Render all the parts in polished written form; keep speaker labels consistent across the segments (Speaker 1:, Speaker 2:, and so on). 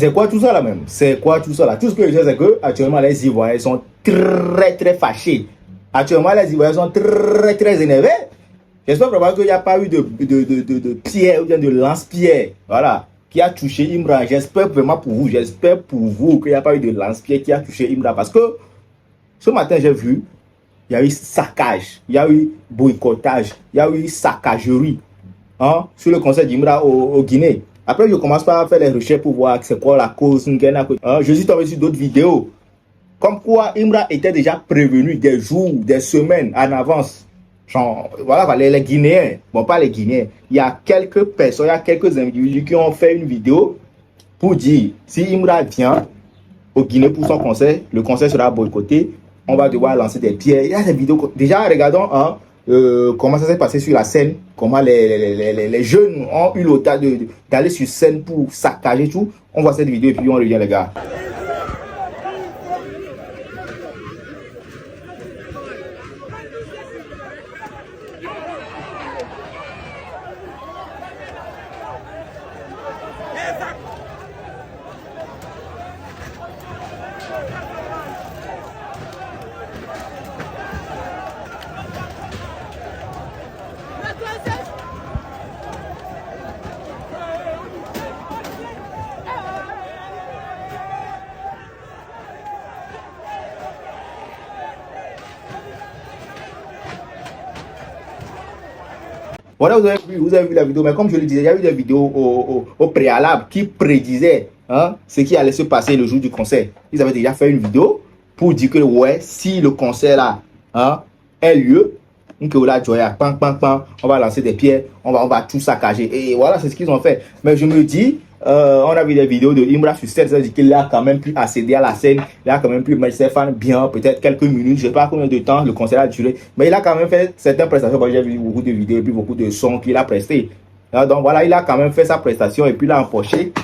Speaker 1: c'est quoi tout ça là même? C'est quoi tout ça là? Tout ce que je sais, c'est que actuellement les Ivoiriens sont très fâchés. Actuellement, les Ivoiriens sont très énervés. J'espère vraiment qu'il n'y a pas eu de pierre ou bien de lance-pierre. Voilà. Qui a touché Imra. J'espère vraiment pour vous. J'espère pour vous qu'il n'y a pas eu de lance-pierre qui a touché Imra. Parce que ce matin, j'ai vu, il y a eu saccage, il y a eu boycottage, il y a eu saccagerie sur le conseil d'Imra au Guinée. Après, je commence par faire les recherches pour voir c'est quoi la cause. Je suis tombé sur d'autres vidéos. Comme quoi Imra était déjà prévenu des jours, des semaines en avance. Genre, voilà, les Guinéens, bon pas les Guinéens, il y a quelques personnes, il y a quelques individus qui ont fait une vidéo pour dire, si Imra vient au Guinée pour son concert, le concert sera boycotté, on va devoir lancer des pierres. Il y a des vidéos, déjà regardons comment ça s'est passé sur la scène, comment les jeunes ont eu l'audace d'aller sur scène pour saccager tout. On voit cette vidéo et puis on revient les gars. Voilà, vous avez vu la vidéo, mais comme je le disais, il y a eu des vidéos au préalable qui prédisaient ce qui allait se passer le jour du concert. Ils avaient déjà fait une vidéo pour dire que ouais, si le concert là a lieu, on va lancer des pierres, on va tout saccager. Et voilà, c'est ce qu'ils ont fait. Mais je me dis, on a vu des vidéos de Imra sur scène, ça veut dire qu'il a quand même pu accéder à la scène, il a quand même pu mettre ses fans bien, peut-être quelques minutes, je ne sais pas combien de temps le concert a duré, mais il a quand même fait certaines prestations. J'ai vu beaucoup de vidéos et puis beaucoup de sons qu'il a presté. Donc voilà, il a quand même fait sa prestation et puis il a empoché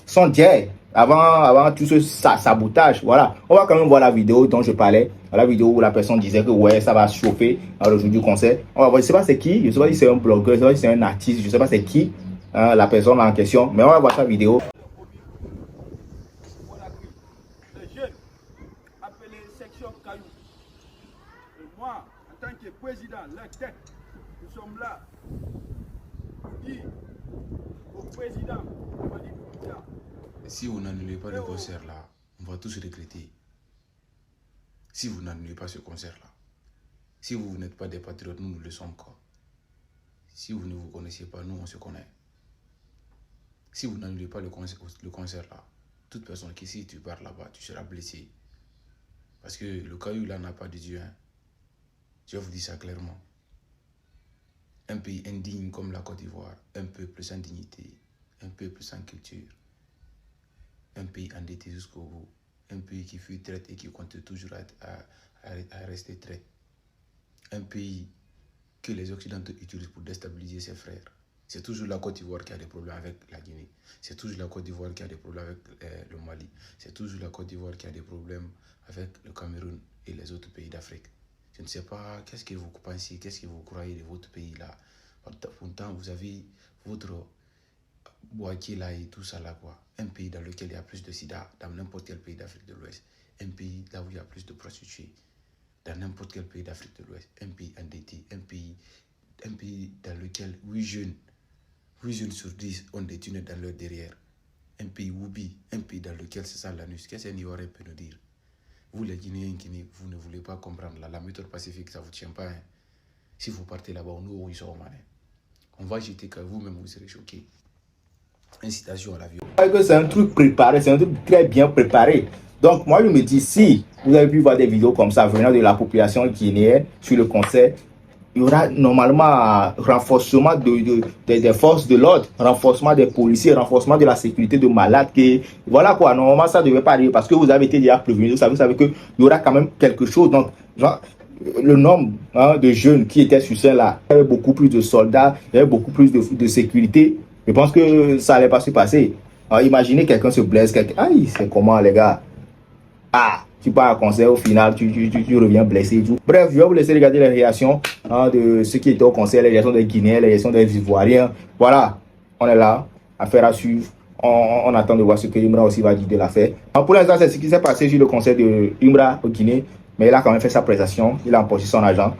Speaker 1: son jet avant tout ce sabotage. Voilà, on va quand même voir la vidéo dont je parlais, la vidéo où la personne disait que ouais, ça va chauffer le jour du concert. On va voir, je ne sais pas c'est qui, je ne sais pas si c'est un blogueur, je ne sais pas si c'est un artiste, je ne sais pas c'est qui. La personne en question, mais on va voir sa vidéo.
Speaker 2: Les jeunes appelés section Caillou. Et moi, en tant que président, la tête, nous sommes là pour dire au président,
Speaker 3: si vous n'annulez pas le concert là, on va tous regretter. Si vous n'annulez pas ce concert là, si vous n'êtes pas des patriotes, nous le sommes quoi. Si vous ne vous connaissez pas, nous on se connaît. Si vous n'annulez pas le concert là, toute personne qui si tu pars là-bas, tu seras blessé. Parce que le Caillou là n'a pas de Dieu. Je vous dis ça clairement. Un pays indigne comme la Côte d'Ivoire, un peuple sans dignité, un peuple sans culture, un pays endetté jusqu'au bout, un pays qui fut traite et qui compte toujours à rester traite. Un pays que les Occidentaux utilisent pour déstabiliser ses frères. C'est toujours la Côte d'Ivoire qui a des problèmes avec la Guinée. C'est toujours la Côte d'Ivoire qui a des problèmes avec le Mali. C'est toujours la Côte d'Ivoire qui a des problèmes avec le Cameroun et les autres pays d'Afrique. Je ne sais pas qu'est-ce que vous pensez, qu'est-ce que vous croyez de votre pays là. Pourtant, vous avez votre boîtier là et tout ça là quoi. Un pays dans lequel il y a plus de sida, dans n'importe quel pays d'Afrique de l'Ouest. Un pays là où il y a plus de prostituées, dans n'importe quel pays d'Afrique de l'Ouest. Un pays endetté, un pays dans lequel 8 jeunes sur 10 ont des tunnels dans leur derrière. Un pays Woubi, un pays dans lequel c'est ça l'anus. Qu'est-ce qu'un Ivoirien peut nous dire? Vous les Guinéens, vous ne voulez pas comprendre la méthode pacifique, ça ne vous tient pas. Si vous partez là-bas, nous, ils sont malins. On va jeter que vous-même, vous serez choqués. Incitation à la violence.
Speaker 1: C'est un truc préparé, c'est un truc très bien préparé. Donc moi je me dis, si vous avez pu voir des vidéos comme ça venant de la population guinéenne sur le concert, il y aura normalement renforcement des forces de l'ordre, renforcement des policiers, renforcement de la sécurité de malades. Voilà quoi, normalement ça ne devait pas arriver parce que vous avez été déjà prévenu, vous savez qu'il y aura quand même quelque chose. Donc, genre, le nombre de jeunes qui étaient sur scène là, il y avait beaucoup plus de soldats, il y avait beaucoup plus de sécurité. Je pense que ça n'allait pas se passer. Alors, imaginez quelqu'un se blesse, aïe, c'est comment les gars? Ah, tu pars à concert, au final, tu reviens blessé et tout. Bref, je vais vous laisser regarder les réactions de ceux qui étaient au concert, les réactions des Guinéens, les réactions des Ivoiriens. Voilà, on est là, affaire à suivre. On attend de voir ce que Imra aussi va dire de l'affaire. Pour l'instant, c'est ce qui s'est passé sur le concert de Imra au Guinée. Mais il a quand même fait sa prestation. Il a empoché son argent.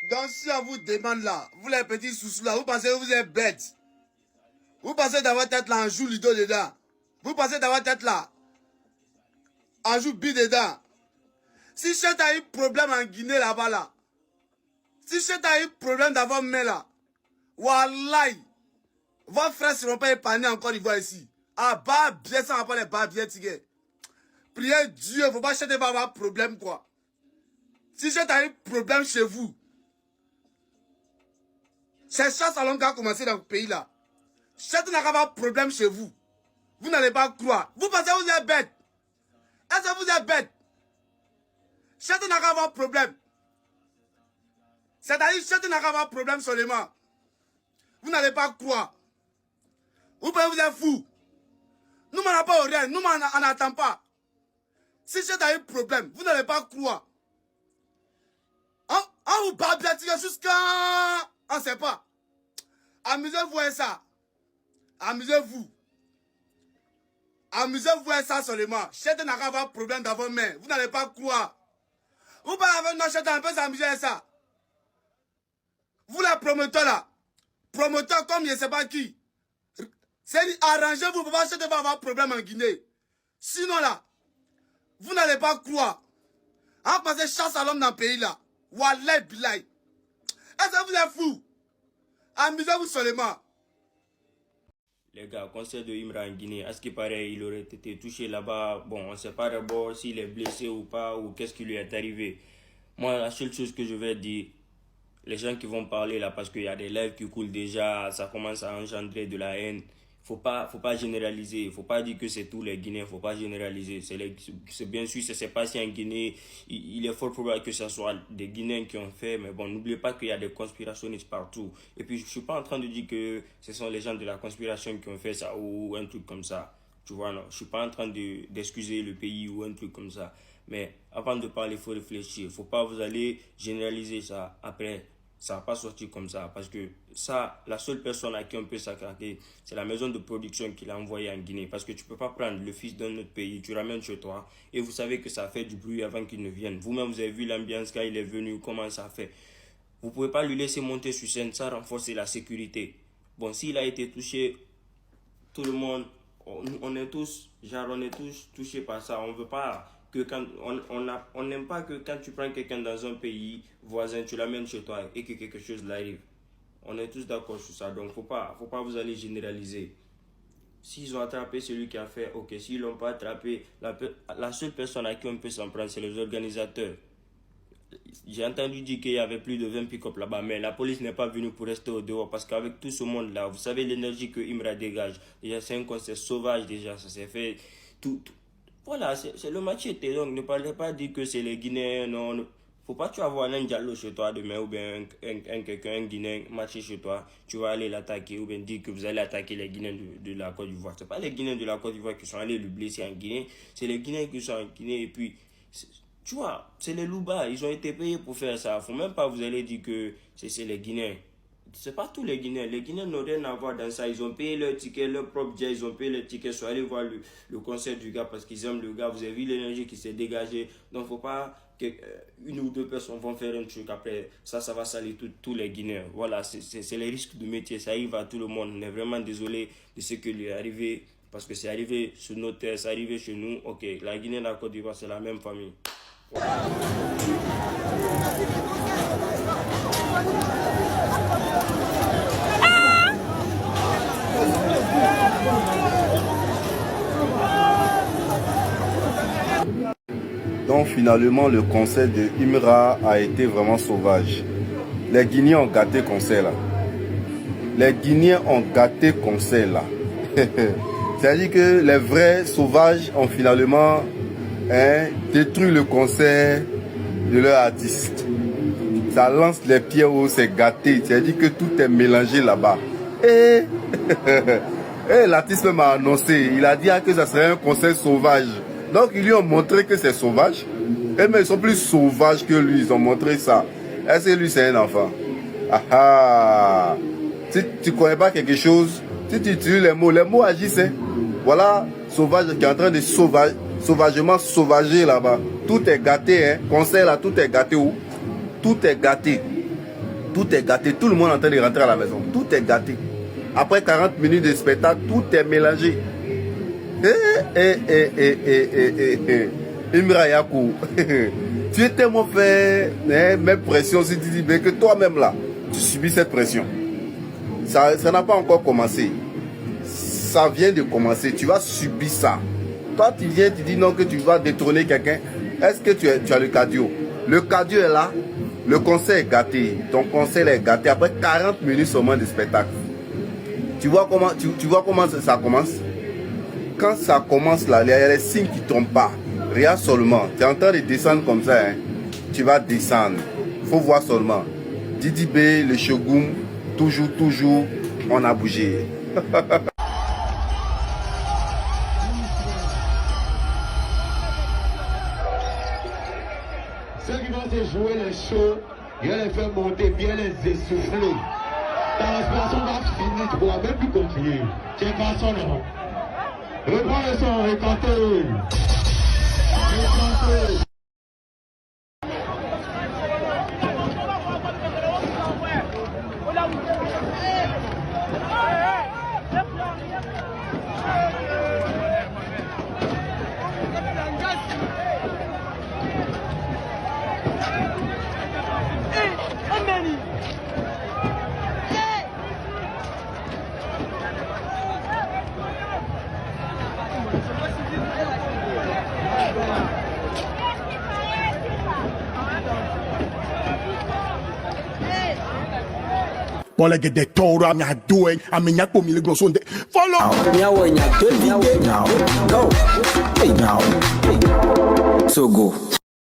Speaker 4: Donc si on vous demande là, vous les petits sous là, vous pensez que vous êtes bêtes. Vous pensez d'avoir tête là, en joue Ludo dedans. Vous pensez d'avoir tête là, en joue Bi dedans. Si Chet a eu problème en Guinée là-bas là, si Chet a eu problème d'avoir main là, wallahi, vos frères ne seront pas épargnés encore Côte d'Ivoire ici. Ah bah bien ça, on va pas les bas bien tigre. Priez Dieu, faut pas Chet va avoir problème quoi. Si Chet a eu problème chez vous, c'est chasse à longue à commencer dans le pays là. Chet n'a pas de problème chez vous. Vous n'allez pas croire. Vous pensez que vous êtes bête. Est-ce que vous êtes bête? Chet n'a pas de problème. C'est-à-dire Chet n'a pas de problème seulement. Vous n'allez pas croire. Vous pensez que vous êtes fou. Nous, on n'a pas rien. Nous, on n'attend pas. Si Chet a eu problème, vous n'allez pas croire. On vous bat bien jusqu'à... On ne sait pas. Amusez-vous avec ça. Amusez-vous. Amusez-vous avec ça seulement. Chet n'a pas de problème d'avoir main. Vous n'allez pas croire. Vous parlez avec nous, Chet, on peut s'amuser avec ça. Vous les promoteurs là. Promoteurs comme je ne sais pas qui. C'est arrangez-vous pour pas Chet va avoir problème en Guinée. Sinon là, vous n'allez pas croire. On passe chasse à l'homme dans le pays là. Wallahi billahi. Est-ce que vous êtes fous? Amusez-vous seulement.
Speaker 5: Les gars, concert de Imra en Guinée, à ce qui paraît, il aurait été touché là-bas. Bon, on ne sait pas d'abord s'il est blessé ou pas, ou qu'est-ce qui lui est arrivé. Moi, la seule chose que je vais dire, les gens qui vont parler là, parce qu'il y a des lives qui coulent déjà, ça commence à engendrer de la haine. Faut pas généraliser. Il faut pas dire que c'est tous les Guinéens. Faut pas généraliser. C'est bien sûr, c'est passé en Guinée. Il est fort probable que ce soit des Guinéens qui ont fait. Mais bon, n'oubliez pas qu'il y a des conspirationnistes partout. Et puis, je suis pas en train de dire que ce sont les gens de la conspiration qui ont fait ça ou un truc comme ça. Tu vois, non. Je suis pas en train d'excuser le pays ou un truc comme ça. Mais avant de parler, il faut réfléchir. Faut pas vous aller généraliser ça. Après, ça va pas sortir comme ça, parce que ça, la seule personne à qui on peut s'attaquer, c'est la maison de production qui l'a envoyé en Guinée, parce que tu peux pas prendre le fils d'un autre pays, tu ramènes chez toi, et vous savez que ça fait du bruit avant qu'il ne vienne. Vous-même, vous avez vu l'ambiance quand il est venu, comment ça fait. Vous pouvez pas lui laisser monter sur scène, ça renforce la sécurité. Bon, s'il a été touché, tout le monde, on est tous touchés par ça. On veut pas que quand on n'aime pas que quand tu prends quelqu'un dans un pays voisin, tu l'amènes chez toi et que quelque chose l'arrive. On est tous d'accord sur ça, donc faut pas vous aller généraliser. S'ils ont attrapé celui qui a fait, ok. S'ils l'ont pas attrapé, la seule personne à qui on peut s'en prendre, c'est les organisateurs. J'ai entendu dire qu'il y avait plus de 20 pick-up là-bas, mais la police n'est pas venue pour rester au dehors, parce qu'avec tout ce monde-là, vous savez l'énergie que Imra dégage. Déjà, c'est un concert sauvage, déjà, ça s'est fait tout. Voilà, c'est le machete, donc ne parlez pas dire que c'est les Guinéens, non. Faut pas tu avoir un Diallo chez toi demain, ou bien un Guinéen marcher chez toi, tu vas aller l'attaquer, ou bien dire que vous allez attaquer les Guinéens de la Côte d'Ivoire. C'est pas les Guinéens de la Côte d'Ivoire qui sont allés le blesser en Guinée, c'est les Guinéens qui sont en Guinée, et puis, tu vois, c'est les Louba, ils ont été payés pour faire ça. Faut même pas vous allez dire que c'est les Guinéens. C'est pas tous les Guinéens. Les Guinéens n'ont rien à voir dans ça. Ils ont payé leur ticket, leur propre jet, ils ont payé leur ticket. Ils sont allés voir le concert du gars parce qu'ils aiment le gars. Vous avez vu l'énergie qui s'est dégagée. Donc, faut pas que une ou deux personnes vont faire un truc. Après, ça va salir tous les Guinéens. Voilà, c'est les risques du métier. Ça arrive à tout le monde. On est vraiment désolé de ce qui lui est arrivé. Parce que c'est arrivé sur nos terres, c'est arrivé chez nous. Ok, la Guinée et la Côte d'Ivoire, c'est la même famille.
Speaker 6: Donc finalement, le concert de Imra a été vraiment sauvage. Les Guinéens ont gâté concert là. Les Guinéens ont gâté concert là. C'est-à-dire que les vrais sauvages ont finalement détruit le concert de leur artiste. Ça lance les pieds haut, c'est gâté. C'est-à-dire que tout est mélangé là-bas. Et l'artiste m'a annoncé, il a dit que ça serait un concert sauvage. Donc ils lui ont montré que c'est sauvage. Mais ils sont plus sauvages que lui, ils ont montré ça. Est-ce que lui c'est un enfant? Si tu ne connais pas quelque chose, Si tu utilises les mots agissent. Hein. Voilà, sauvage qui est en train de sauvagement sauvager là-bas. Tout est gâté, hein. Conseil là, tout est gâté où? Tout est gâté. Tout est gâté. Tout le monde est en train de rentrer à la maison. Tout est gâté. Après 40 minutes de spectacle, tout est mélangé. Imra Yakou, tu es tellement fait même pression si tu dis que toi-même là, tu subis cette pression. Ça n'a pas encore commencé. Ça vient de commencer. Tu vas subir ça. Toi, tu viens, tu dis non que tu vas détrôner quelqu'un. Est-ce que tu as le cardio? Le cardio est là. Le concert est gâté. Ton concert est gâté après 40 minutes seulement de spectacle. Tu vois comment ça commence? Quand ça commence là, il y a les signes qui ne tombent pas. Regarde seulement. Tu es en train de descendre comme ça. Hein. Tu vas descendre. Il faut voir seulement. Didi B, le Shogun, toujours, on a bougé.
Speaker 7: Ceux qui vont se jouer les shows, bien les faire monter, bien les essouffler. Ta respiration va finir, tu ne pourras même plus continuer. Tu es pas son nom. Reprends le son, recantez. Recantez.
Speaker 8: Bola get the told I'm not doing. I mean, yako mi legro sonde. Follow.
Speaker 9: Now go.